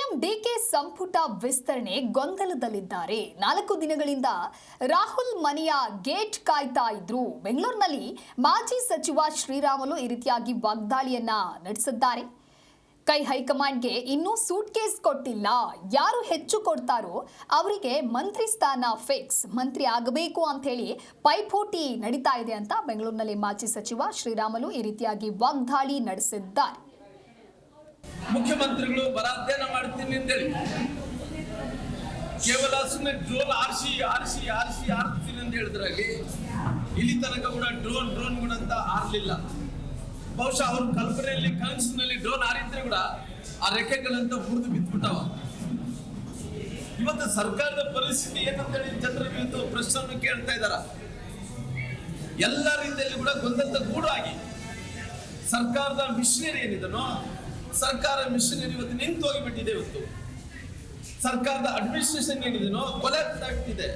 CM DK ಸಂಪುಟ ವಿಸ್ತರಣೆ ಗೊಂದಲದಲ್ಲಿದ್ದಾರೆ. 4 ದಿನಗಳಿಂದ ರಾಹುಲ್ ಮನೆಯ ಗೇಟ್ ಕಾಯ್ತಾ ಇದ್ರು. ಬೆಂಗಳೂರಿನಲ್ಲಿ ಮಾಜಿ ಸಚಿವ ಶ್ರೀರಾಮುಲು ಈ ರೀತಿಯಾಗಿ ವಾಗ್ದಾಳಿಯನ್ನ ನಡೆಸಿದ್ದಾರೆ. ಹೈಕಮಾಂಡ್ಗೆ ಇನ್ನೂ ಸೂಟ್ ಕೇಸ್ ಕೊಟ್ಟಿಲ್ಲ, ಯಾರು ಹೆಚ್ಚು ಕೊಡ್ತಾರೋ ಅವರಿಗೆ ಮಂತ್ರಿ ಸ್ಥಾನ ಫಿಕ್ಸ್, ಮಂತ್ರಿ ಆಗಬೇಕು ಅಂತ ಹೇಳಿ ಪೈಪೋಟಿ ನಡೀತಾ ಇದೆ ಅಂತ ಬೆಂಗಳೂರಿನಲ್ಲಿ ಮಾಜಿ ಸಚಿವ ಶ್ರೀರಾಮುಲು ಈ ರೀತಿಯಾಗಿ ವಾಗ್ದಾಳಿ ನಡೆಸಿದ್ದಾರೆ. ಮುಖ್ಯಮಂತ್ರಿಗಳು ಬರಾಧ್ಯಯನ ಮಾಡ್ತೀನಿ ಅಂತೇಳಿ ಕೇವಲ ಸುಮ್ಮನೆ ಡ್ರೋನ್ ಆರಿಸಿ ಅಂತ ಹೇಳಿದ್ರಾಗಿ ಇಲ್ಲಿ ತನಕ ಕೂಡ ಡ್ರೋನ್ ಕೂಡ ಅಂತ ಆರ್ಲಿಲ್ಲ. ಬಹುಶಃ ಅವ್ರ ಕಲ್ಪನೆಯಲ್ಲಿ ಕನಸಿನಲ್ಲಿ ಡ್ರೋನ್ ಆರಿದ್ರೆ ಕೂಡ ಆ ರೆಕ್ಕೆಗಳಂತ ಮುರಿದು ಬಿದ್ದುಬಿಟ್ಟವ. ಇವತ್ತು ಸರ್ಕಾರದ ಪರಿಸ್ಥಿತಿ ಏನಂತೇಳಿ ಜನರ ಇವತ್ತು ಪ್ರಶ್ನೆಯನ್ನು ಕೇಳ್ತಾ ಇದ್ದಾರ. ಎಲ್ಲ ರೀತಿಯಲ್ಲಿ ಕೂಡ ಗೊಂದಲದ ಗೂಡಾಗಿ ಸರ್ಕಾರದ ಮಿಷನರಿ ಏನಿದನೋ ಸರ್ಕಾರ ಮಿಷನರಿ ಇವತ್ತು ನಿಂತು ಹೋಗಿಬಿಟ್ಟಿದೆ. ಇವತ್ತು ಸರ್ಕಾರದ ಅಡ್ಮಿನಿಸ್ಟ್ರೇಷನ್ ಏನಿದೆನೋ ಕೊಲ್ಯಾಪ್ಸ್ ಆಗ್ತಿದೆ.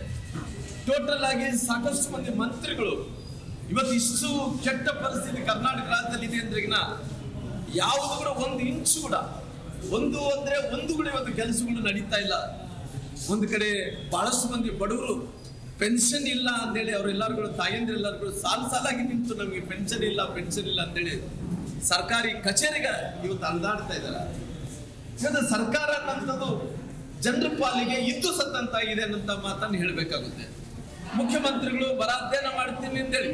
ಟೋಟಲ್ ಆಗಿ ಸಾಕಷ್ಟು ಮಂದಿ ಮಂತ್ರಿಗಳು ಇವತ್ತು ಇಷ್ಟು ಕೆಟ್ಟ ಪರಿಸ್ಥಿತಿ ಕರ್ನಾಟಕ ರಾಜ್ಯದಲ್ಲಿ ಇದೆ ಅಂದ್ರೆಗಿನ ಯಾವುದು ಕೂಡ ಒಂದು ಇಂಚು ಕೂಡ ಒಂದು ಕೂಡ ಇವತ್ತು ಕೆಲಸಗಳು ನಡೀತಾ ಇಲ್ಲ. ಒಂದು ಕಡೆ ಬಹಳಷ್ಟು ಮಂದಿ ಬಡವರು ಪೆನ್ಷನ್ ಇಲ್ಲ ಅಂತೇಳಿ ಅವರೆಲ್ಲರಿಗೂ ತಾಯಂದ್ರೆಲ್ಲರಿಗೂ ಸಾಲಾಗಿ ನಿಂತು ನಮಗೆ ಪೆನ್ಷನ್ ಇಲ್ಲ ಅಂತೇಳಿ ಸರ್ಕಾರಿ ಕಚೇರಿಗೆ ಇವತ್ತು ಅಲ್ದಾಡ್ತಾ ಇದ್ದಾರೆ. ಇವತ್ತು ಸರ್ಕಾರ ಅನ್ನಂಥದ್ದು ಜನರ ಪಾಲಿಗೆ ಇದ್ದು ಸತ್ತಂತಾಗಿದೆ ಅನ್ನಂತ ಮಾತನ್ನು ಹೇಳಬೇಕಾಗುತ್ತೆ. ಮುಖ್ಯಮಂತ್ರಿಗಳು ಬರಾಧ್ಯಯನ ಮಾಡ್ತೀನಿ ಅಂತೇಳಿ